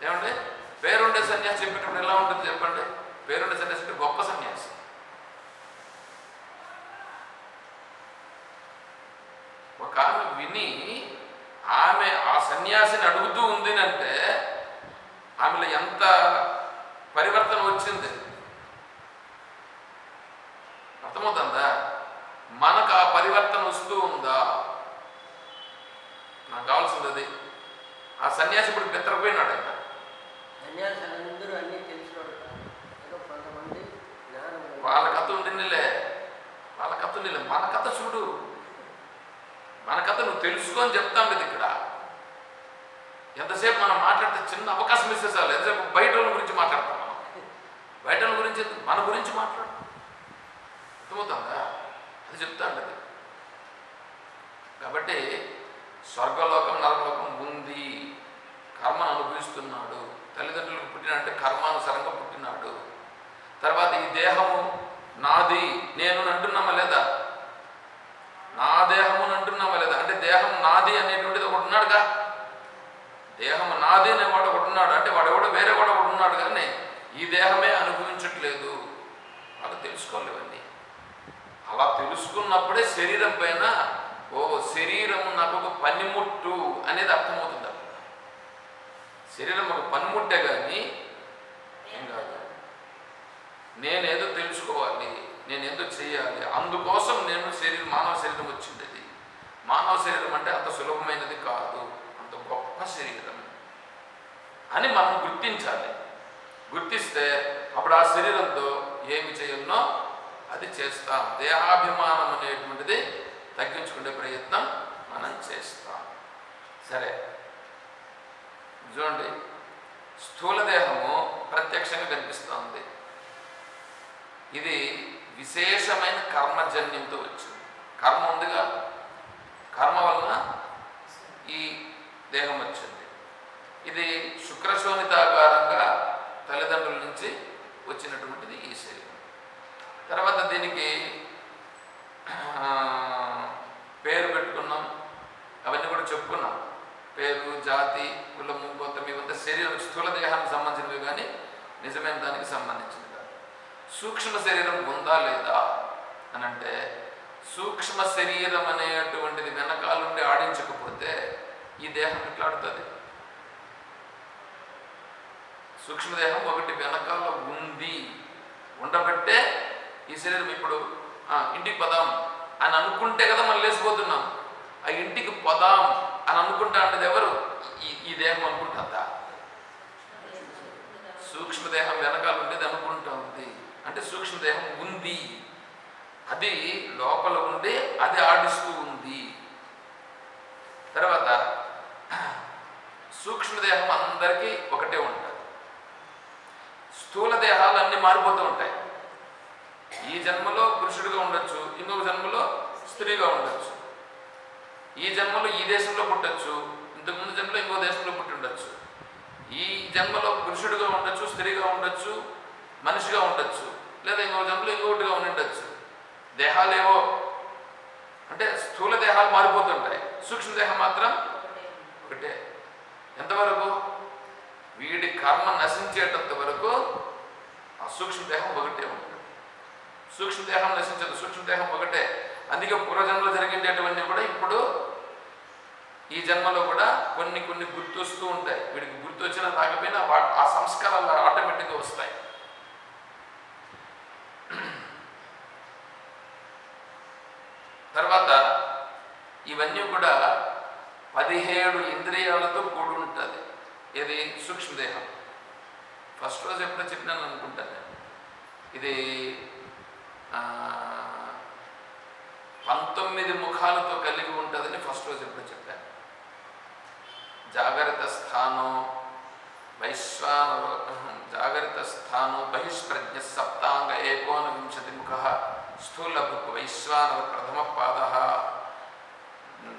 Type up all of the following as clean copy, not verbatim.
ఏమంటే పేరుండే సన్యాసి చెప్పేటప్పుడు ఎలా ఉంటుంది చెప్పండి? పేరుండే సన్యాసి అంటే గొప్ప సన్యాసి. ఒక ఆమె విని ఆమె ఆ సన్యాసిని అడుగుతూ ఉంది అంటే ఆమెలో ఎంత పరివర్తన వచ్చింది అర్థమవుతుందా? మనకు ఆ పరివర్తన వస్తూ ఉందా? నాకు కావాల్సింది అది. ఆ సన్యాసి ఇప్పుడు బెత్తరపోయినాడు. ఆయన వాళ్ళ కథ ఉండినిలే, వాళ్ళ కథ ఉండిలే. మన కథ చూడు, మన కథ నువ్వు తెలుసుకొని చెప్తాం కదా. ఇక్కడ ఎంతసేపు మనం మాట్లాడితే చిన్న అవకాశం ఇస్తే చాలు. ఎంతసేపు బయట వాళ్ళ గురించి మాట్లాడతాం మనం. బయట వాళ్ళ గురించి మన గురించి మాట్లాడు. అర్థమవుతుందా? అది చెప్తా ఉండదు. కాబట్టి స్వర్గలోకం నరకలోకం ఉంది. కర్మను అనుభవిస్తున్నాడు. తల్లిదండ్రులకు పుట్టినంటే కర్మానుసారంగా పుట్టినాడు. తర్వాత ఈ దేహము నాది నేను అంటున్నామా లేదా? నా దేహము అంటున్నామా లేదా? అంటే దేహం నాది అనేటువంటిది ఒకటి ఉన్నాడుగా. దేహం నాది అనేవాడు ఒకటి ఉన్నాడు. అంటే వాడు ఎవడో వేరే వాడు ఒకటి ఉన్నాడు. కానీ ఈ దేహమే అనుభవించట్లేదు. వాళ్ళు తెలుసుకోలేవన్నీ. అలా తెలుసుకున్నప్పుడే శరీరం పైన శరీరము నాకు ఒక పనిముట్టు అనేది అర్థమవుతుంది. అక్కడ శరీరం ఒక పనిముట్టే కానీ ఏం కాదు. నేనేదో తెలుసుకోవాలి, నేనేదో చేయాలి, అందుకోసం నేను మానవ శరీరం వచ్చింది. అది మానవ శరీరం అంటే అంత సులభమైనది కాదు, అంత గొప్ప శరీరం అని మనం గుర్తించాలి. గుర్తిస్తే అప్పుడు ఆ శరీరంతో ఏమి చేయాలనో అది చేస్తాం. దేహాభిమానం అనేటువంటిది తగ్గించుకునే ప్రయత్నం మనం చేస్తాం. సరే చూడండి, స్థూల దేహము ప్రత్యక్షంగా కనిపిస్తుంది. ఇది విశేషమైన కర్మజన్యంతో వచ్చింది. కర్మ ఉందిగా, కర్మ వలన ఈ దేహం వచ్చింది. ఇది శుక్రశోణితాకారంగా తల్లిదండ్రుల నుంచి వచ్చినటువంటిది ఈ శరీరం. తర్వాత దీనికి పేరు పెట్టుకున్నాం, అవన్నీ కూడా చెప్పుకున్నాం. పేరు, జాతి, కులము, గోత్రం ఇవంతా శరీరం స్థూల దేహానికి సంబంధించినవి కానీ నిజమైన దానికి సంబంధించినవి కాదు. సూక్ష్మ శరీరం ఉందా లేదా అని అంటే, సూక్ష్మ శరీరం అనేటువంటిది వెనకాలుండి ఆడించకపోతే ఈ దేహం ఎట్లా ఆడుతుంది? సూక్ష్మదేహం ఒకటి వెనకాల ఉంది, ఉండబట్టే ఈ శరీరం. ఇప్పుడు ఇంటికి పదాం అని అనుకుంటే కదా మనం లేచిపోతున్నాం. ఆ ఇంటికి పదాం అని అనుకుంటా అంటే ఎవరు? ఈ దేహం అనుకుంటుందా? సూక్ష్మదేహం వెనకాల ఉండేది అనుకుంటా ఉంది. అంటే సూక్ష్మదేహం ఉంది, అది లోపల ఉండి అది ఆడిస్తూ ఉంది. తర్వాత సూక్ష్మదేహం అందరికీ ఒకటే ఉంటుంది. స్థూల దేహాలు అన్నీ మారిపోతూ ఉంటాయి. ఈ జన్మలో పురుషుడిగా ఉండొచ్చు, ఇంకొక జన్మలో స్త్రీగా ఉండొచ్చు. ఈ జన్మలో ఈ దేశంలో పుట్టచ్చు, ఇంతకుముందు జన్మలో ఇంకో దేశంలో పుట్టి ఉండొచ్చు. ఈ జన్మలో పురుషుడిగా ఉండొచ్చు, స్త్రీగా ఉండొచ్చు, మనిషిగా ఉండొచ్చు, లేదా ఇంకో జన్మలో ఇంకొకటిగా ఉండొచ్చు. దేహాలేవో అంటే స్థూల దేహాలు మారిపోతుంటాయి, సూక్ష్మదేహం మాత్రం ఒకటే. ఎంతవరకు? వీడి కర్మ నశించేటంత వరకు ఆ సూక్ష్మదేహం ఒకటే ఉంటుంది. సూక్ష్మదేహం నశించదు, సూక్ష్మదేహం ఒకటే. అందుకే పూర్వజన్మలో జరిగేటటువంటి కూడా ఇప్పుడు ఈ జన్మలో కూడా కొన్ని కొన్ని గుర్తు వస్తూ ఉంటాయి. వీడికి గుర్తు వచ్చినా రాకపోయినా ఆ సంస్కారాలు ఆటోమేటిక్గా వస్తాయి. తర్వాత ఇవన్నీ కూడా 17 ఇంద్రియాలతో కూడి ఉంటుంది. ఇది సూక్ష్మదేహం. ఫస్ట్ రోజు ఎప్పుడో చెప్పినాను అనుకుంటాను. ఇది 19 ముఖాలతో కలిగి ఉంటుందని ఫస్ట్ రోజు ఎప్పుడో చెప్పాను. జాగ్రత్త స్థానం జాగ్రత్త స్థానం బహిష్ప్రజ్ఞ సప్తాంగ 19 ముఖ స్థూల బుక్ వైశ్వానర ప్రథమ పాద.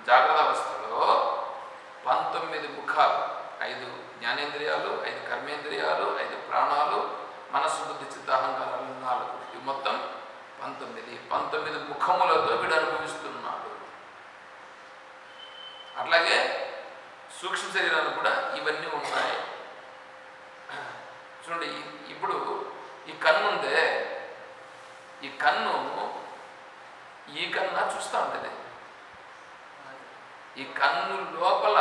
జాగ్రత్త అవస్థలో 19 ముఖాలు, 5 జ్ఞానేంద్రియాలు, 5 కర్మేంద్రియాలు, 5 ప్రాణాలు, మనస్సు, బుద్ధి, చిత్తాహంకారాలు 4. ఇవి మొత్తం 19 ముఖములతో వీడు అనుభవిస్తున్నాడు. అట్లాగే సూక్ష్మ శరీరాలు కూడా ఇవన్నీ ఉన్నాయి. చూడండి, ఇప్పుడు ఈ కన్ను ఉందే, ఈ కన్ను ఈ కన్నా చూస్తూ ఉంటుంది. ఈ కన్ను లోపల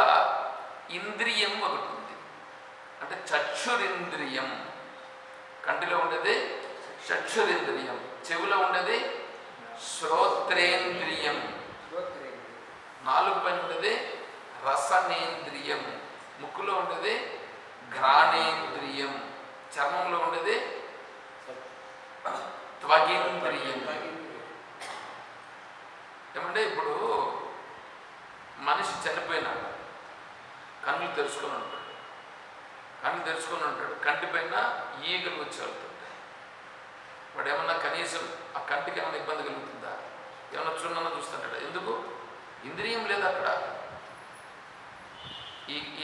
ఇంద్రియం ఒకటి ఉంది, అంటే చక్షురింద్రియం. కంటిలో ఉండేది చక్షురింద్రియం, చెవిలో ఉండేది శ్రోత్రేంద్రియం, నాలుగు పైన ఉండేది రసనేంద్రియం, ముక్కులో ఉండేది ఘ్రాణేంద్రియం, చర్మంలో ఉండేది త్వగేంద్రియం. ఏమంటే ఇప్పుడు మనిషి చనిపోయినాడు, కన్నులు తెరుచుకొని ఉంటాడు, కన్ను తెరుచుకొని ఉంటాడు, కంటిపైన ఈగలు వచ్చి వెళ్తుంటాయి. వాడు ఏమన్నా కనీసం ఆ కంటికి ఏమైనా ఇబ్బంది కలుగుతుందా? ఏమన్నా చున్నా చూస్తుంటాడు. ఎందుకు? ఇంద్రియం లేదు అక్కడ.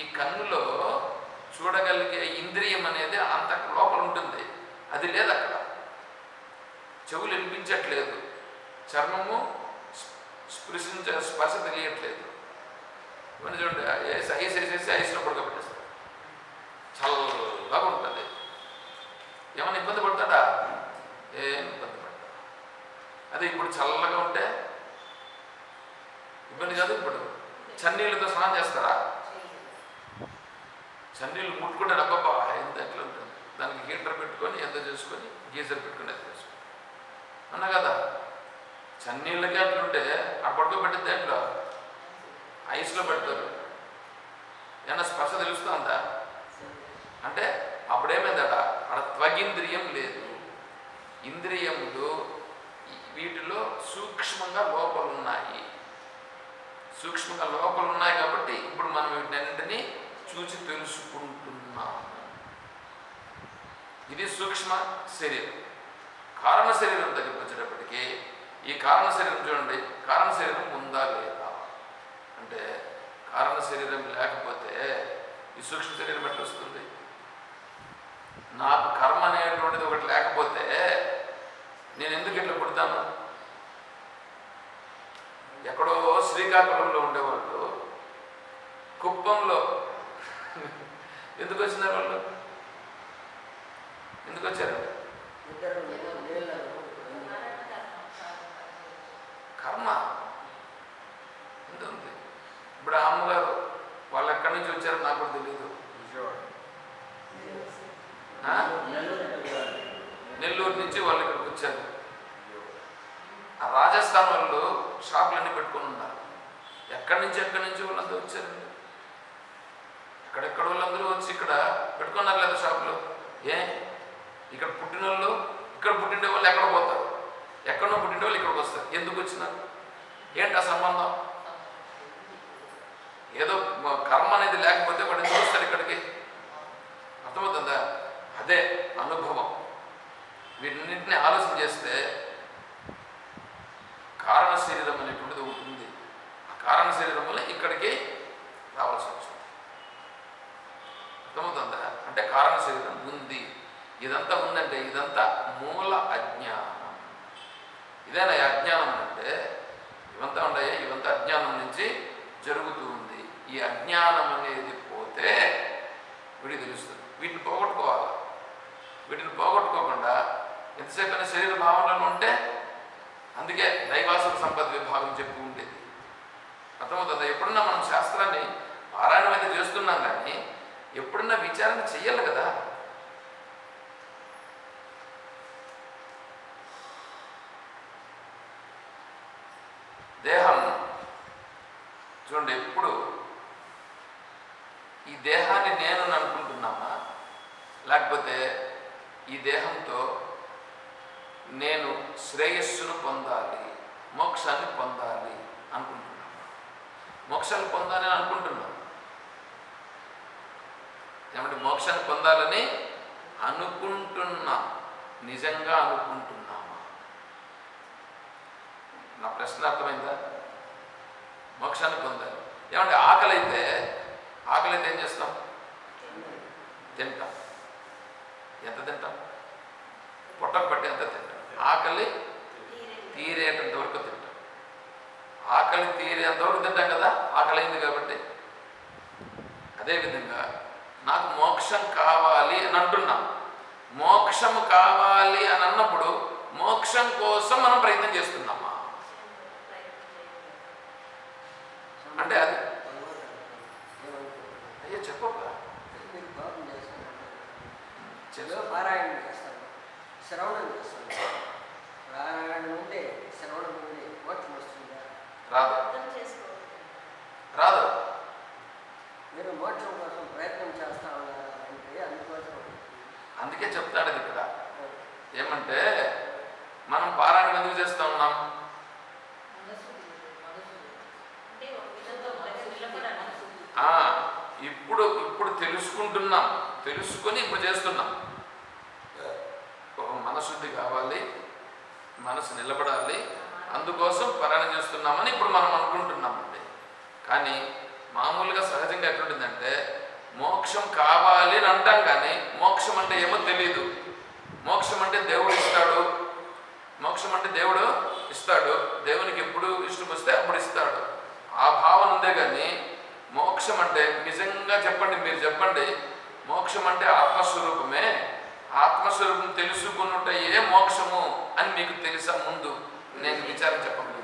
ఈ కన్నులో చూడగలిగే ఇంద్రియం అనేది అంత లోపల ఉంటుంది, అది లేదు అక్కడ. చెవులు వినిపించట్లేదు, చర్మము స్పర్శ తెలియట్లేదు. ఇవన్నీ చూడండి, ఐస్ వేసేసి ఐస్లో పడుకోబెట్టేస్తారు, చల్లగా ఉంటుంది. ఏమైనా ఇబ్బంది పడతాడా? ఏం ఇబ్బంది పడతాడు. అదే ఇప్పుడు చల్లగా ఉంటే ఇబ్బంది కాదు. ఇప్పుడు చన్నీళ్ళతో స్నానం చేస్తారా? చన్నీళ్ళు ముట్టుకుంటే అబ్బబ్బా ఎంత ఎట్లా ఉంటుంది. దానికి హీటర్ పెట్టుకొని ఎంత చేసుకొని గీజర్ పెట్టుకొని ఎంత చేసుకొని అన్నా కదా. చన్నీళ్ళకి అట్లుంటే ఆ పడుకోబెట్టిన దాంట్లో ఐస్లో పెడతారు, ఏమన్నా స్పర్శ తెలుస్తుందా? అంటే అప్పుడేమైందట, అక్కడ త్వగింద్రియం లేదు. ఇంద్రియములు వీటిలో సూక్ష్మంగా లోపల ఉన్నాయి, సూక్ష్మంగా లోపల ఉన్నాయి. కాబట్టి ఇప్పుడు మనం వీటినన్నింటినీ చూసి తెలుసుకుంటున్నాము. ఇది సూక్ష్మ శరీరం. కారణ శరీరం దగ్గరికి వచ్చేటప్పటికీ ఈ కారణ శరీరం చూడండి, కారణ శరీరం ఉందా లేదా అంటే, కారణ శరీరం లేకపోతే ఈ సూక్ష్మ శరీరం ఎట్లా వస్తుంది? నాకు కర్మ అనేటువంటిది ఒకటి లేకపోతే నేను ఎందుకు ఇట్లా పుడతాను? ఎక్కడో శ్రీకాకుళంలో ఉండేవాళ్ళు కుప్పంలో ఎందుకు వచ్చినారు? వాళ్ళు ఎందుకు వచ్చారు? కర్మ ఎంత ఉంది. ఇప్పుడు ఆ అమ్మగారు వాళ్ళు ఎక్కడి నుంచి వచ్చారో నాకు కూడా తెలియదు. నెల్లూరు నుంచి వాళ్ళు ఇక్కడికి వచ్చారు. ఆ రాజస్థాన్ వాళ్ళు షాపులన్నీ పెట్టుకొని ఉన్నారు. ఎక్కడి నుంచి వాళ్ళంతా వచ్చారండి. ఎక్కడెక్కడ వాళ్ళందరూ వచ్చి ఇక్కడ పెట్టుకున్నారు లేదా షాపులు. ఇక్కడ పుట్టిన వాళ్ళు, ఇక్కడ పుట్టిన వాళ్ళు ఎక్కడ పోతారు? ఎక్కడో పుట్టిన వాళ్ళు ఇక్కడికి వస్తారు. ఎందుకు వచ్చినారు? ఏంటి ఆ సంబంధం? ఏదో కర్మ అనేది లేకపోతే వాడు ఎందుకు వస్తారు ఇక్కడికి? అర్థమవుతుందా? అదే అనుభవం. వీటన్నింటినీ ఆలోచన చేస్తే కారణ శరీరం అనేటువంటిది ఒకటి ఉంది. ఆ కారణ శరీరం వల్ల ఇక్కడికి రావాల్సి వచ్చింది. అర్థమవుతుందా? అంటే కారణ శరీరం ఉంది. ఇదంతా ఉందంటే ఇదంతా మూల అజ్ఞానం. ఇదేనా అజ్ఞానం అంటే? ఇవంతా ఉన్నాయే, ఇవంతా అజ్ఞానం నుంచి జరుగుతూ ఉంది. ఈ అజ్ఞానం అనేది పోతే వీడికి తెలుస్తుంది. వీటిని పోగొట్టుకోవాలి. వీటిని పోగొట్టుకోకుండా ఎంతసేపైనా శరీర భావనలో ఉంటే, అందుకే దైవాసుర సంపద విభాగం చెప్పి ఉండేది. అర్థమవుతుందా? ఎప్పుడన్నా మనం శాస్త్రాన్ని పారాయణం అయితే చేస్తున్నాం, కానీ ఎప్పుడన్నా విచారణ చెయ్యాలి కదా. దేహం చూడండి, ఎప్పుడు ఈ దేహాన్ని నేను అనుకుంటున్నామా, లేకపోతే ఈ దేహంతో నేను శ్రేయస్సును పొందాలి, మోక్షాన్ని పొందాలి అనుకుంటున్నాను. మోక్షాన్ని పొందాలని అనుకుంటున్నాను. ఏమంటే మోక్షాన్ని పొందాలని అనుకుంటున్నా, నిజంగా అనుకుంటున్నామా? నా ప్రశ్న అర్థమైందా? మోక్షాన్ని పొందాలి. ఏమంటే ఆకలి అయితే ఏం చేస్తాం? తింటాం. ఎంత తింటాం? పొట్టకు పట్టి ఎంత తింటాం. ఆకలి తీరేటంత వరకు తింటాం. ఆకలి తీరేంత వరకు తింటాం కదా, ఆకలి అయింది కాబట్టి. అదేవిధంగా నాకు మోక్షం కావాలి అని అంటున్నా, మోక్షము కావాలి అని అన్నప్పుడు మోక్షం కోసం మనం ప్రయత్నం చేస్తున్నామా? అంటే అది అయ్యో చెప్పబ్బా. పారాయణ చేస్తాను, శ్రవణం చేస్తాను. పారాయణ ఉంటే శ్రవణం ఉంటే మోక్షం వస్తుందా? రాదు, రాదు. మీరు మోక్షం కోసం ప్రయత్నం చేస్తా ఉన్నారా అంటే అందుకోసం. అందుకే చెప్తాడు అది ఇక్కడ ఏమంటే, మనం పారాయణం ఎందుకు చేస్తూ ఉన్నాం? ఇప్పుడు ఇప్పుడు తెలుసుకుంటున్నాం, తెలుసుకొని ఇప్పుడు చేస్తున్నాం. మనశుద్ధి కావాలి, మనసు నిలబడాలి, అందుకోసం పారాయణ చేస్తున్నామని ఇప్పుడు మనం అనుకుంటున్నామండి. కానీ మామూలుగా సహజంగా ఎట్లుంటుందంటే, మోక్షం కావాలి అని అంటాం, కానీ మోక్షం అంటే ఏమో తెలియదు. మోక్షం అంటే దేవుడు ఇస్తాడు, మోక్షం అంటే దేవుడు ఇస్తాడు, దేవునికి ఎప్పుడు ఇష్టం వస్తే అప్పుడు ఇస్తాడు, ఆ భావన ఉందే. కానీ మోక్షం అంటే నిజంగా చెప్పండి, మీరు చెప్పండి, మోక్షం అంటే ఆత్మస్వరూపమే, ఆత్మస్వరూపం తెలుసుకున్నట్టు ఏ మోక్షము అని మీకు తెలుసా? ముందు నేను విచారం చెప్పండి.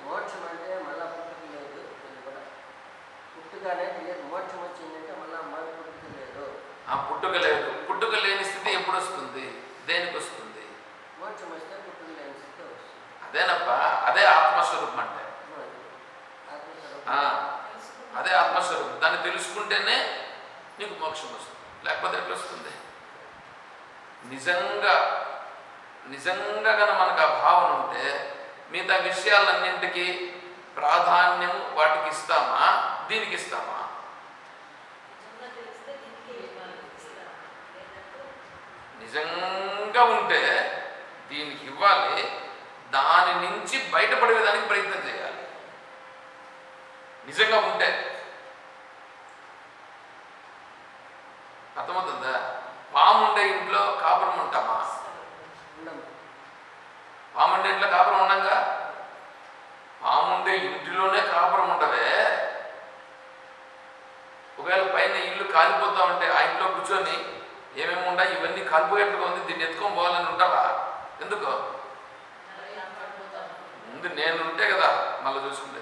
మోక్షం అంటే మళ్ళా పుట్టుక లేదు, పుట్టుకనే లేదు. మోక్షం వచ్చిందంటే మళ్ళా మళ్ళీ పుట్టుక లేదు. ఆ పుట్టుక లేదు. పుట్టుక లేని స్థితి ఎప్పుడు వస్తుంది? దేనికి వస్తుంది? మోక్షం వస్తే పుట్టుక లేని స్థితి వస్తుంది. అదేనప్ప, అదే ఆత్మస్వరూపం అంటే. అదే ఆత్మస్వరూపం. దాన్ని తెలుసుకుంటేనే నీకు మోక్షం వస్తుంది, లేకపోతే ఎట్లా వస్తుంది? నిజంగా నిజంగా కనుక మనకు ఆ భావన ఉంటే మిగతా విషయాలన్నింటికి ప్రాధాన్యం వాటికి ఇస్తామా, దీనికి ఇస్తామా? నిజంగా ఉంటే దీనికి ఇవ్వాలి, దాని నుంచి బయటపడేదానికి ప్రయత్నం చేయాలి. నిజంగా ఉంటే అర్థమవుతుందా? పాముండే ఇంట్లో కాపురం ఉంటామా? పాముండే ఇంట్లో కాపురం ఉండంగా, పాముండే ఇంటిలోనే కాపురం ఉండవే. ఒకవేళ పైన ఇల్లు కాలిపోతా ఉంటే ఆ ఇంట్లో కూర్చొని ఏమేమి ఉండా, ఇవన్నీ కాలిపోయేట్టుగా ఉంది, దీన్ని ఎత్తుకొని పోవాలని ఉంటావా? ఎందుకు? ముందు నేను ఉంటే కదా మళ్ళీ చూసుకుంటే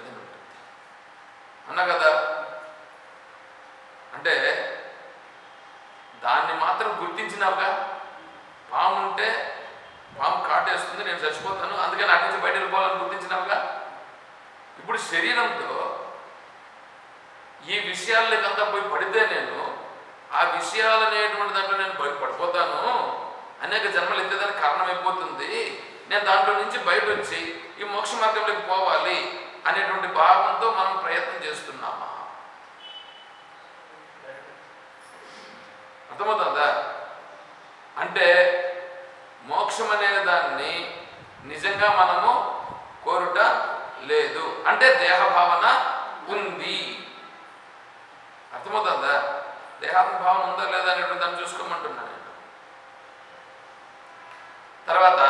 అన్నా కదా. అంటే దాన్ని మాత్రం గుర్తించినావుగా. పాము ఉంటే పాము కాటేస్తుంది, నేను చచ్చిపోతాను, అందుకని అటు నుంచి బయట వెళ్ళిపోవాలని గుర్తించినావుగా. ఇప్పుడు శరీరంతో ఈ విషయాలకంతా పోయి పడితే నేను ఆ విషయాలు అనేటువంటి దాంట్లో నేను పడిపోతాను, అనేక జన్మలు ఎత్తేదానికి కారణమైపోతుంది, నేను దాంట్లో నుంచి బయట వచ్చి ఈ మోక్ష మార్గంలోకి పోవాలి అనేటువంటి భావంతో మనం ప్రయత్నం చేస్తున్నామా? అర్థమవుతుందా? అంటే మోక్షం అనే దాన్ని నిజంగా మనము కోరుట లేదు, అంటే దేహభావన ఉంది. అర్థమవుతుందా? దేహాత్మ భావన ఉందా లేదా అనేటువంటి దాన్ని చూసుకోమంటున్నాను నేను. తర్వాత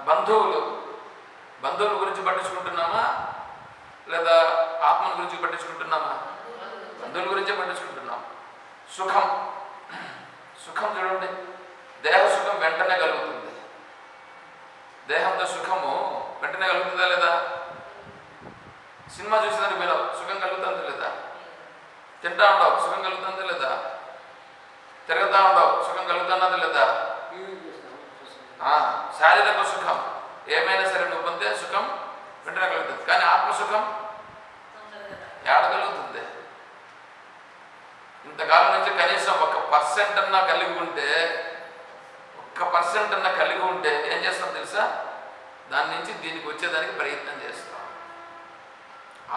బంధువుల గురించి పట్టించుకుంటున్నామా లేదా ఆత్మను గురించి పట్టించుకుంటున్నామా? బంధువుల గురించే పట్టించుకుంటున్నాం. సుఖం చూడండి, దేహ సుఖం వెంటనే కలుగుతుంది. దేహంతో సుఖము వెంటనే కలుగుతుందా లేదా? సినిమా చూసేదానికి మీరు సుఖం కలుగుతుందా లేదా? తింటా ఉండవు, సుఖం కలుగుతుందా లేదా? తిరుగుతూ ఉండవు, సుఖం కలుగుతున్నదా లేదా? శారీరక సుఖం ఏమైనా సరే నువ్వు పొందే సుఖం వెంటనే కలుగుతుంది. కానీ ఆత్మసుఖం ఏడ కలుగుతుంది? ఇంతకాలం నుంచి కనీసం 1% అన్నా కలిగి ఉంటే, 1% అన్నా కలిగి ఉంటే ఏం చేస్తాం తెలుసా? దాని నుంచి దీనికి వచ్చేదానికి ప్రయత్నం చేస్తాం.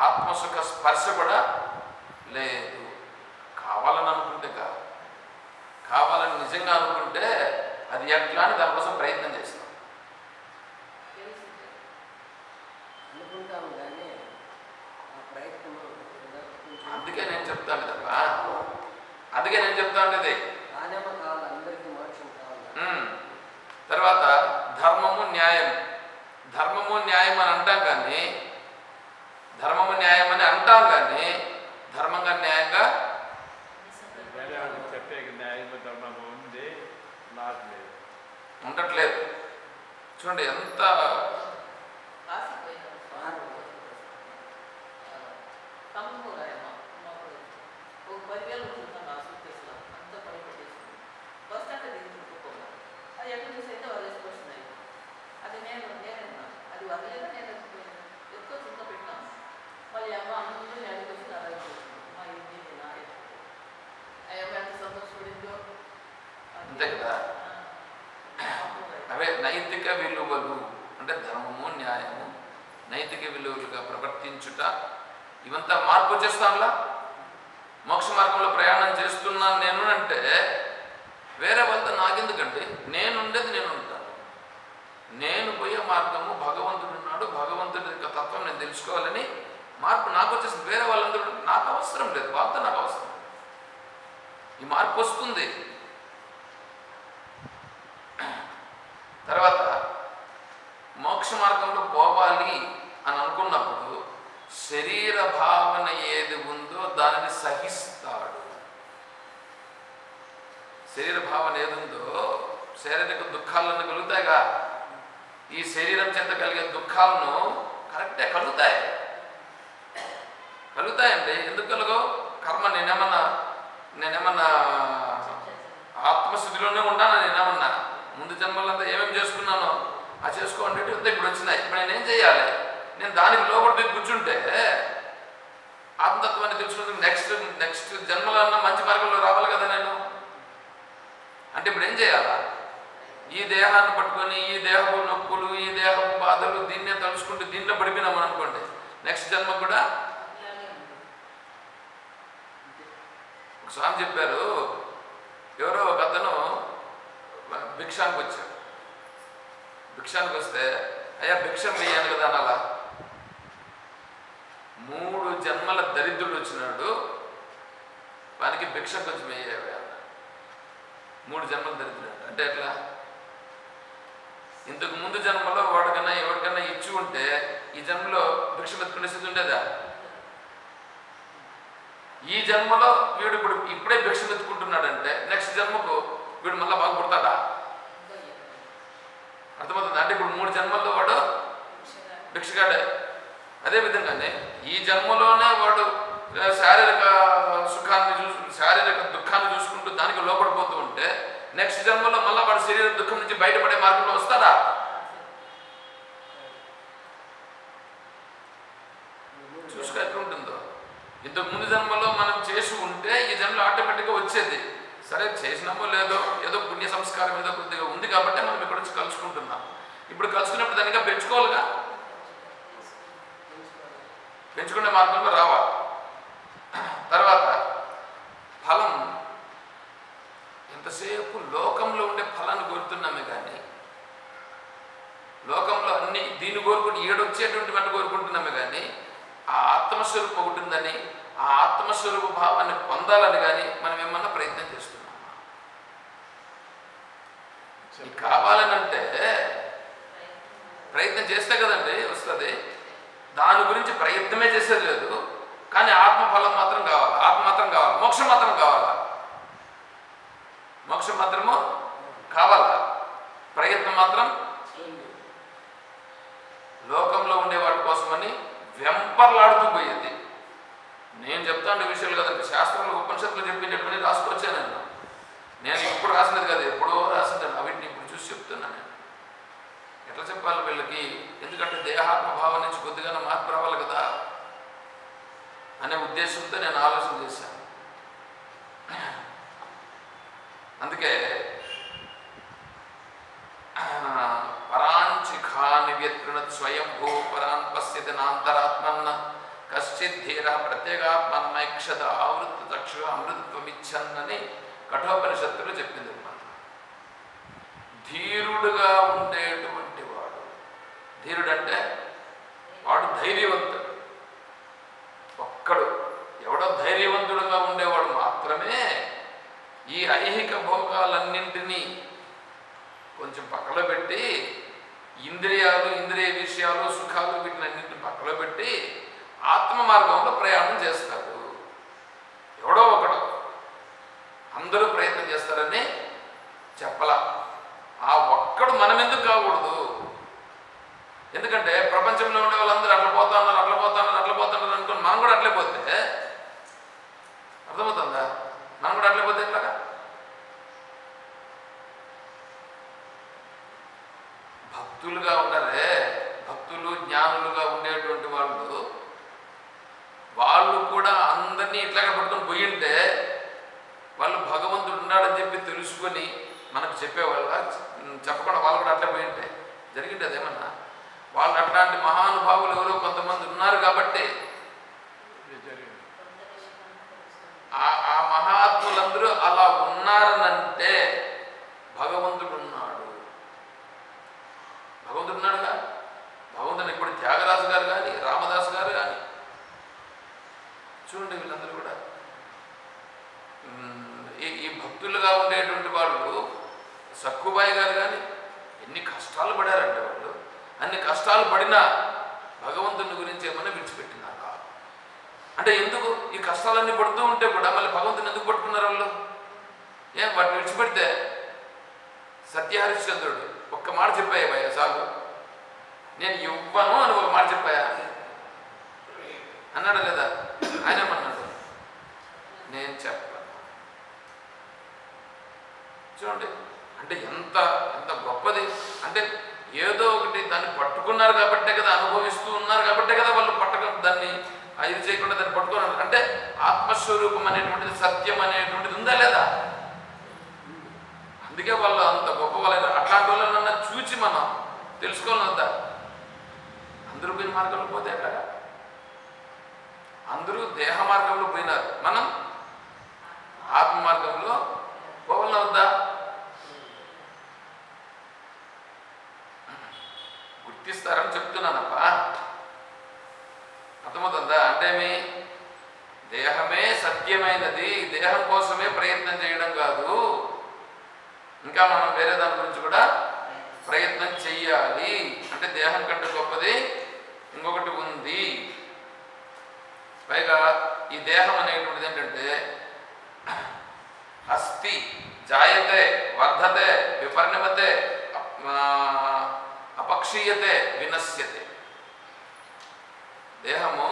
ఆత్మసుఖ స్పర్శ కూడా లేదు. కావాలని అనుకుంటే కాదు, కావాలని నిజంగా అనుకుంటే అది ఎట్లా అని దానికోసం ప్రయత్నం చేస్తాం. అందుకే నేను చెప్తాను కదా, అందుకే నేను చెప్తా ఉండేది. తర్వాత ధర్మము న్యాయం, ధర్మము న్యాయం అని అంటాం, కానీ ధర్మము న్యాయం అని అంటాం, కానీ ధర్మంగా న్యాయంగా కమ్మూరాయమ్మ మాకు ఒక 10,000 ఉంటుందండి ఆ సూట్కేసులో అంతా పడి పెట్టేసింది. బస్ స్టాండ్ దిగుతుంది అది ఎక్కడ చూసి అయితే వాళ్ళు వేసుకొచ్చినాయి. అది నేనేనా అది వదిలేదా నేను ఎక్కువ చుట్టూ పెట్టాను. మళ్ళీ అమ్మ అమ్మ అడిగి వచ్చి నా దగ్గర మా ఇంటి నా అయ్యమ్మ ఎంత సంతోషపడిందో. అంతే కదా. అవే నైతిక విలువలు అంటే ధర్మము, న్యాయము, నైతిక విలువలుగా ప్రవర్తించుట, ఇవంతా మార్పు వచ్చేస్తాంలా. మోక్ష మార్గంలో ప్రయాణం చేస్తున్నాను నేను అంటే వేరే వాళ్ళతో నాకెందుకండి, నేనుండేది నేను ఉంటాను. నేను పోయే మార్గము భగవంతుడు ఉన్నాడు, భగవంతుడి యొక్క తత్వం నేను తెలుసుకోవాలని మార్పు నాకు వచ్చేసింది. వేరే వాళ్ళందరూ నాకు అవసరం లేదు, వాళ్ళతో నాకు అవసరం. ఈ మార్పు వస్తుంది. తర్వాత మోక్ష మార్గంలో పోవాలి అని అనుకున్నప్పుడు శరీర భావన ఏది ఉందో దానిని సహిస్తాడు. శరీర భావన ఏది ఉందో శారీరక దుఃఖాలను కలుగుతాయిగా. ఈ శరీరం చేత కలిగే దుఃఖాలను కరెక్టే కలుగుతాయండి. ఎందుకు కలుగో? కర్మ నేనేమన్నా ఆత్మస్థితిలోనే ఉన్నాను. నేనేమన్నా ముందు జన్మలంతా ఏమేమి చేసుకున్నానో ఆ చేసుకోండి ఇప్పుడు వచ్చినాయి. ఇప్పుడు నేనేం చేయాలి? నేను దానికి లోపడి కూర్చుంటే ఆత్మతత్వాన్ని తెలుసుకుంటే నెక్స్ట్ జన్మలో ఉన్న మంచి మార్గంలో రావాలి కదా నేను. అంటే ఇప్పుడు ఏం చేయాలా? ఈ దేహాన్ని పట్టుకొని ఈ దేహపు నొప్పులు, ఈ దేహపు బాధలు దీన్నే తలుచుకుంటూ దీంట్లో పడిపోయినామని అనుకోండి, నెక్స్ట్ జన్మ కూడా. ఒక స్వామి చెప్పారు, ఎవరో ఒక అతను భిక్షానికి వచ్చాడు. భిక్షానికి వస్తే అయ్యా భిక్షం వేయాలి కదా అనాలా? 3 జన్మల దరిద్రుడు వచ్చినాడు, వానికి భిక్ష కొంచెం వేయవే అన్న. 3 జన్మల దరిద్రుడు అంటే ఎట్లా? ఇంతకు ముందు జన్మలో వాడికన్నా ఎవరికన్నా ఇచ్చి ఉంటే ఈ జన్మలో భిక్ష బతుకునే స్థితి ఉండేదా? ఈ జన్మలో వీడు ఇప్పుడే భిక్ష బతుకుంటున్నాడంటే నెక్స్ట్ జన్మకు వీడు మళ్ళీ బాగా పుడతాడా? అర్థమవుతుంది అంటే ఇప్పుడు 3 జన్మల్లో వాడు భిక్షగాడే. అదేవిధంగానే ఈ జన్మలోనే వాడు శారీరక శారీరక దుఃఖాన్ని చూసుకుంటూ దానికి లోపడిపోతూ ఉంటే నెక్స్ట్ జన్మలో మళ్ళీ వాడు శరీర దుఃఖం నుంచి బయటపడే మార్గంలో వస్తాడా? చూసుకో ఎక్కడ ఉంటుందో. ఇంతకు ముందు జన్మలో మనం చేసి ఉంటే ఈ జన్మలో ఆటోమేటిక్గా వచ్చేది. సరే చేసినామో లేదో, ఏదో పుణ్య సంస్కారం ఏదో కొద్దిగా ఉంది కాబట్టి మనం ఇక్కడ వచ్చి కలుసుకుంటున్నాం. ఇప్పుడు కలుసుకున్నప్పుడు దానిగా పెంచుకోవాలిగా, పెంచుకునే మార్గంలో రావాలి. తర్వాత ఫలం, ఎంతసేపు లోకంలో ఉండే ఫలాన్ని కోరుతున్నామే కానీ లోకంలో అన్ని దీన్ని కోరుకుంటూ ఏడొచ్చేటువంటి వాటిని కోరుకుంటున్నామే కానీ ఆ ఆత్మస్వరూపం ఒకటి ఉందని, ఆ ఆత్మస్వరూప భావాన్ని పొందాలని కానీ మనం ఏమన్నా ప్రయత్నం చేస్తున్నాం. కావాలనంటే ప్రయత్నం చేస్తే కదండి వస్తుంది. దాని గురించి ప్రయత్నమే చేసేది లేదు. కానీ ఆత్మఫలం మాత్రం కావాలి, ఆత్మ మాత్రం కావాలి, మోక్షం మాత్రం కావాలా, మోక్షం మాత్రము కావాలా, ప్రయత్నం మాత్రం లోకంలో ఉండే వాటి కోసమని వెంపర్లాడుతూ పోయేది. నేను చెప్తాను విషయాలు కదండి, శాస్త్రంలో ఉపనిషత్తులు చెప్పినటువంటి రాసుకొచ్చాను. నేను ఇప్పుడు రాసినది కదా, ఎప్పుడో రాసింటాను. అవిటిని ఇప్పుడు చూసి చెప్తున్నాను. నేను ఎట్లా చెప్పాలి వీళ్ళకి? ఎందుకంటే దేహాత్మ భావం నుంచి కొద్దిగా మార్పు రావాలి కదా అనే ఉద్దేశంతో నేను ఆలోచన చేశాను. అందుకే పరాంచిఖాని వ్యత్రుణత్ స్వయంభూ పరాన్ పశ్యతి నాంతరాత్మన్న కశ్చిత్ ధీర ప్రత్యేగాత్మన్మైక్షత ఆవృత్త చక్షు అమృతత్వమిచ్చన్నని కఠోపనిషత్తులు చెప్పింది. ధీరుడుగా ఉండేటువంటి వాడు, ధీరుడంటే వాడు ధైర్యవంతుడు. ఒక్కడు ఎవడో ధైర్యవంతుడుగా ఉండేవాడు మాత్రమే ఈ ఐహిక భోగాలన్నింటినీ కొంచెం పక్కలో పెట్టి, ఇంద్రియాలు, ఇంద్రియ విషయాలు, సుఖాలు వీటినన్నింటిని పక్కలో పెట్టి ఆత్మ మార్గంలో ప్రయాణం చేస్తాడు. ఎవడో ఒకడు, అందరూ ప్రయత్నం చేస్తారని చెప్పలా. ఆ ఒక్కడు మనం ఎందుకు కాకూడదు? ఎందుకంటే ప్రపంచంలో ఉండే వాళ్ళందరూ అట్లా పోతున్నారు అనుకుని మనం కూడా అట్లే పోతే అర్థమవుతుందా? మనం కూడా అట్లే పోతే ఎట్లాగా? భక్తులుగా ఉన్నారే, భక్తులు జ్ఞానులుగా ఉండేటువంటి వాళ్ళు కూడా అందరినీ ఇట్లాగే పట్టుకొని పోయింటే వాళ్ళు భగవంతుడు ఉన్నాడని చెప్పి తెలుసుకొని మనకు చెప్పేవాళ్ళ, చెప్పకుండా వాళ్ళు కూడా అట్లే పోయింటే జరిగింది అదేమన్నా? వాళ్ళు అట్లాంటి మహానుభావులు ఎవరో కొంతమంది ఉన్నారు కాబట్టి ఆ మహాత్ములందరూ అలా ఉన్నారనంటే భగవంతుడు ఉన్నాడు. భగవంతుడు ఉన్నాడుగా. భగవంతుడు ఇప్పుడు త్యాగరాజు గారు కానీ, రామదాసు గారు కానీ చూడండి, వీళ్ళందరూ కూడా ఈ భక్తులుగా ఉండేటువంటి వాళ్ళు, సక్కుబాయి గారు కానీ ఎన్ని కష్టాలు పడారంటే వాళ్ళు. అన్ని కష్టాలు పడినా భగవంతుని గురించి ఏమన్నా విడిచిపెట్టినారా అంటే ఎందుకు? ఈ కష్టాలన్నీ పడుతూ ఉంటే కూడా మళ్ళీ భగవంతుని ఎందుకు పట్టుకున్నారు వాళ్ళు? ఏం వాటిని విడిచిపెడితే? సత్యహరిశ్చంద్రుడు ఒక్క మాట చెప్పాయా చాలు, నేను ఇవ్వను అని ఒక మాట చెప్పాయా అన్నాడా లేదా? ఆయన ఏమన్నాడు? నేను చెప్పను. చూడండి అంటే ఎంత ఎంత గొప్పది అంటే, ఏదో ఒకటి దాన్ని పట్టుకున్నారు కాబట్టే కదా, అనుభవిస్తూ ఉన్నారు కాబట్టే కదా వాళ్ళు దాన్ని ఇది చేయకుండా దాన్ని పట్టుకున్నారు. అంటే ఆత్మస్వరూపం అనేటువంటిది, సత్యం అనేటువంటిది ఉందా లేదా? అందుకే వాళ్ళు అంత గొప్ప వాళ్ళైనా. అట్లాంటి వాళ్ళనన్నా చూచి మనం తెలుసుకోవాలన్నదా? అందరూ పోయిన మార్గంలో పోతే ఎట్లాగా? అందరూ దేహ మార్గంలో పోయినారు, మనం ఆత్మ మార్గంలో పోవాలన్నా వద్దా? గుర్తిస్తారని చెప్తున్నానప్పా, అర్థమవుతుందా? అంటే మీ దేహమే సత్యమైనది, దేహం కోసమే ప్రయత్నం చేయడం కాదు, ఇంకా మనం వేరే దాని గురించి కూడా ప్రయత్నం చెయ్యాలి. అంటే దేహం కంటే గొప్పది ఇంకొకటి ఉంది. పైగా ఈ దేహం అనేటువంటిది ఏంటంటే అస్థి జాయతే వర్ధతే విపరిణమతే అపక్షీయతే వినశ్యతే. దేహము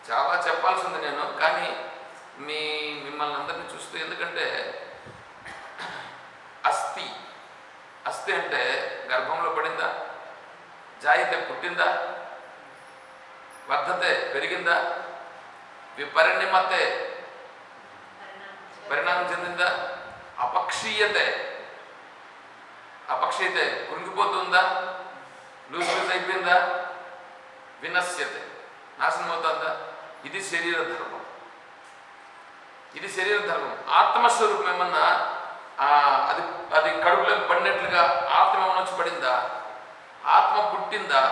చాలా చెప్పాల్సి ఉంది నేను, కానీ మిమ్మల్ని అందరినీ చూస్తూ, ఎందుకంటే అస్థి అస్థి అంటే గర్భంలో పడిందా, జాయితే పుట్టిందా, వర్ధతే పెరిగిందా, విపరిణమతే పరిణామం చెందిందా, అపక్షీయతే అపక్షీయతే కురింగిపోతుందా, లూజ్ అయిపోయిందా, వినశ్యతే నాశనం అవుతుందా. ఇది శరీర ధర్మం, ఇది శరీర ధర్మం. ఆత్మస్వరూపం ఏమన్నా అది అది కడుపులోకి పడినట్లుగా ఆత్మ ఏమన్నా వచ్చి పడిందా, ఆత్మ పుట్టిందా,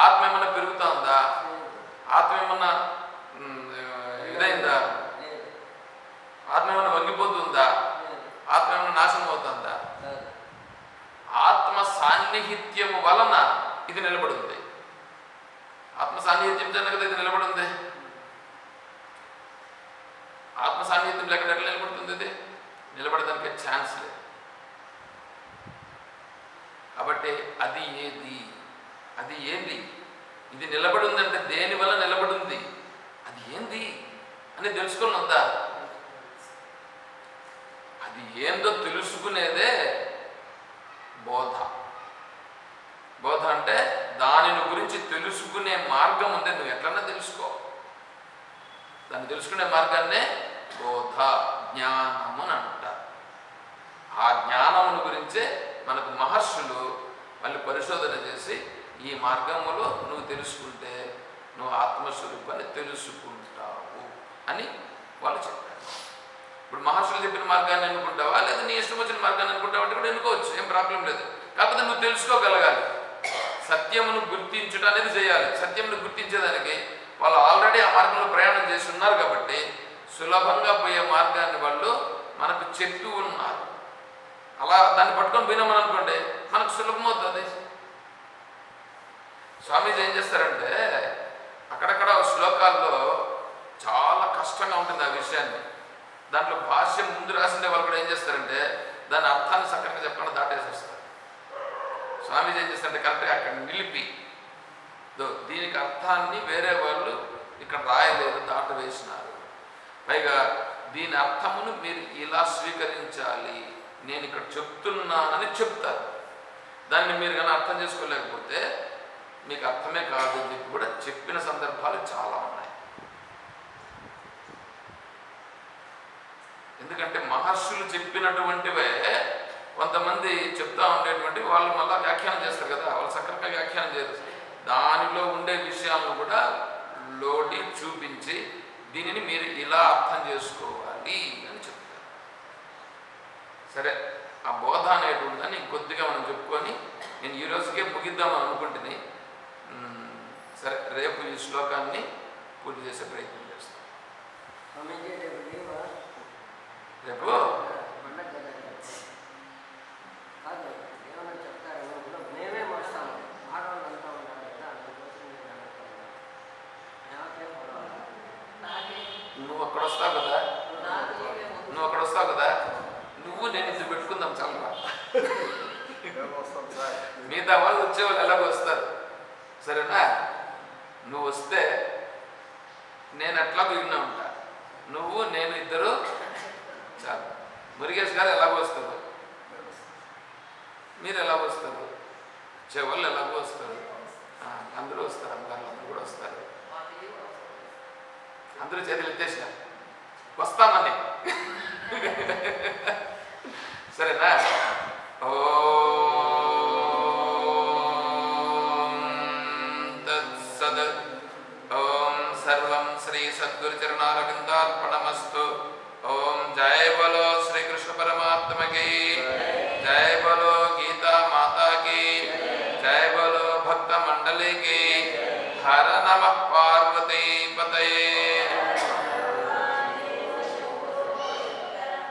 ఆత్మ ఏమన్నా పెరుగుతుందా, ఆత్మ ఏమన్నా ఇదైందా, ఆత్మ ఏమన్నా వంగిపోతుందా, ఆత్మ ఏమన్నా నాశనం అవుతుందా? ఆత్మ సాన్నిహిత్యము వలన ఇది నిలబడింది. ఆత్మ సాన్నిహిత్యం జన కదా ఇది నిలబడింది. ఆత్మ సాన్నిహిత్యం లేకుండా ఎట్లా నిలబడుతుంది? ఇది నిలబడడానికి ఛాన్స్ లేదు. కాబట్టి అది ఏంది ఇది నిలబడి ఉందంటే దేని వల్ల నిలబడింది, అది ఏంది అని తెలుసుకుని ఉందా? అది ఏందో తెలుసుకునేదే బోధ. బోధ అంటే దానిని గురించి తెలుసుకునే మార్గం ఉంది. నువ్వు ఎట్లన్నా తెలుసుకో, దాన్ని తెలుసుకునే మార్గాన్నే బోధ, జ్ఞానము అని అంటారు. ఆ జ్ఞానమును గురించే మనకు మహర్షులు మళ్ళీ పరిశోధన చేసి ఈ మార్గములో నువ్వు తెలుసుకుంటే నువ్వు ఆత్మస్వరూపాన్ని తెలుసుకుంటావు అని వాళ్ళు చెప్పారు. ఇప్పుడు మహర్షులు చెప్పిన మార్గాన్ని అనుకుంటావా, లేదా నీ ఇష్టం వచ్చిన మార్గాన్ని అనుకుంటావా అంటే కూడా ఎన్నుకోవచ్చు, ఏం ప్రాబ్లం లేదు. కాకపోతే నువ్వు తెలుసుకోగలగాలి, సత్యమును గుర్తించుట అనేది చేయాలి. సత్యమును గుర్తించేదానికి వాళ్ళు ఆల్రెడీ ఆ మార్గంలో ప్రయాణం చేసి ఉన్నారు కాబట్టి సులభంగా పోయే మార్గాన్ని వాళ్ళు మనకు చెప్తూ ఉన్నారు. అలా దాన్ని పట్టుకొని పోయినామని అనుకోండి మనకు సులభమవుతుంది. స్వామీజీ ఏం చేస్తారంటే అక్కడక్కడ శ్లోకాల్లో చాలా కష్టంగా ఉంటుంది ఆ విషయాన్ని, దాంట్లో భాష్యం ముందు రాసిండే వాళ్ళు కూడా ఏం చేస్తారంటే దాని అర్థాన్ని చక్కగా చెప్పకుండా దాటేసేస్తారు. స్వామీజీ ఏం చేస్తారంటే కరెక్ట్గా అక్కడ నిలిపి దీనికి అర్థాన్ని వేరే వాళ్ళు ఇక్కడ రాయలేదు, దాటవేసినారు. పైగా దీని అర్థమును మీరు ఇలా స్వీకరించాలి, నేను ఇక్కడ చెప్తున్నానని చెప్తారు. దాన్ని మీరు కానీ అర్థం చేసుకోలేకపోతే మీకు అర్థమే కాదు అని చెప్పి కూడా చెప్పిన సందర్భాలు చాలా ఉన్నాయి. ఎందుకంటే మహర్షులు చెప్పినటువంటివే కొంతమంది చెప్తా ఉండేటువంటి వాళ్ళు మళ్ళీ వ్యాఖ్యానం చేస్తారు కదా, వాళ్ళు సక్రమంగా వ్యాఖ్యానం చేయరు. దానిలో ఉండే విషయాలను కూడా లోడి చూపించి దీనిని మీరు ఇలా అర్థం చేసుకోవాలి అని చెప్తారు. సరే, ఆ బోధ అనేటువంటిదని ఇంకొద్దిగా మనం చెప్పుకొని నేను ఈ రోజుకే ముగిద్దామని అనుకుంటుని. సరే, రేపు ఈ శ్లోకాన్ని పూర్తి చేసే ప్రయత్నం చేస్తాం. రేపు కాదు ఏమన్నా చెప్తారు, మేమే మోస్తాము ఆడవాళ్ళు అంతా ఉన్నారు కదా, నువ్వు అక్కడ వస్తావు కదా, నువ్వు నేను ఇది పెట్టుకుందాం చాలా. మిగతా వాళ్ళు వచ్చేవాళ్ళు ఎలాగో వస్తారు, సరేనా? నువ్వు వస్తే నేను ఎట్లాగో విన్నా ఉంటా, నువ్వు నేను ఇద్దరు చాలు. మురుగేష్ గారు ఎలాగో వస్తారు, మీరు ఎలాగో వస్తారు, వచ్చేవాళ్ళు ఎలాగో వస్తారు, అందరూ వస్తారు, అమ్మగారు అందరూ కూడా వస్తారు. అందరూ చేతులు ఎత్తేసినారు వస్తామని. సరేనా? ఓం తత్సద్. ఓం సర్వం శ్రీ సద్గురు చరణారవిందార్పణమస్తు. ఓం జయ బలో శ్రీకృష్ణ పరమాత్మకి జయ, బలో గీతా మాతా की जय, बोलो भक्त मंडली की हर नमः पार्वती पतये।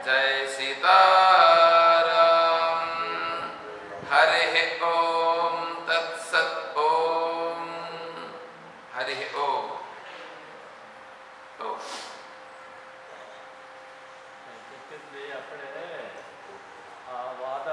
जय सीताराम। हरि ओम तत्सत्। ओम हरि ओम। చెప్పింది అప్పుడే ఆ వాద